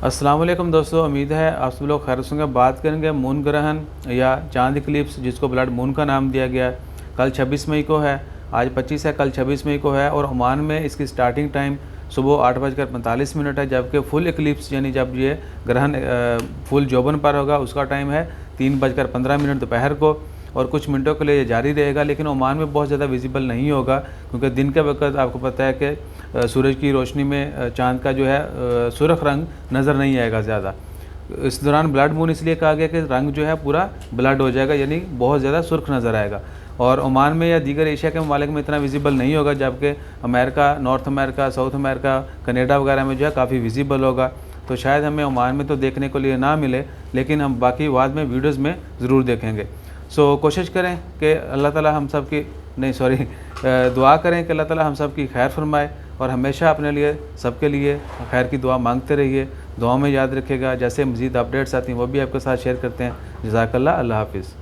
अस्सलाम वालेकुम दोस्तों, उम्मीद है आप सब लोग खैर से होंगे। बात करेंगे मून ग्रहण या चांद इक्लिप्स, जिसको ब्लड मून का नाम दिया गया है। कल 26 मई को है, आज 25 है, कल 26 मई को है। और ओमान में इसकी स्टार्टिंग टाइम सुबह 8:45 है, जबकि फुल इक्लिप्स यानी जब ये ग्रहण फुल जोबन पर होगा उसका टाइम है 3:15 दोपहर को। और कुछ मिनटों के लिए ये जारी रहेगा, लेकिन ओमान में बहुत ज़्यादा विजिबल नहीं होगा, क्योंकि दिन के वक्त आपको पता है कि सूरज की रोशनी में चांद का जो है सुर्ख रंग नज़र नहीं आएगा ज़्यादा। इस दौरान ब्लड मून इसलिए कहा गया कि रंग जो है पूरा ब्लड हो जाएगा, यानी बहुत ज़्यादा सुर्ख नज़र आएगा। और ओमान में या दीगर एशिया के ममालिक में इतना विजिबल नहीं होगा, जबकि America, north America, south America, Canada वगैरह में जो है काफ़ी विजिबल होगा। तो शायद हमें ओमान में तो देखने को लिए ना मिले, लेकिन हम बाकी बाद में वीडियोज़ में ज़रूर देखेंगे। सो कोशिश करें कि अल्लाह ताला हम सब की दुआ करें कि अल्लाह ताला हम सब की खैर फरमाए, और हमेशा अपने लिए सबके लिए खैर की दुआ मांगते रहिए। दुआ में याद रखिएगा। जैसे मज़ीद अपडेट्स आती हैं वो भी आपके साथ शेयर करते हैं। जज़ाकल्लाह। अल्लाह हाफ़िज़।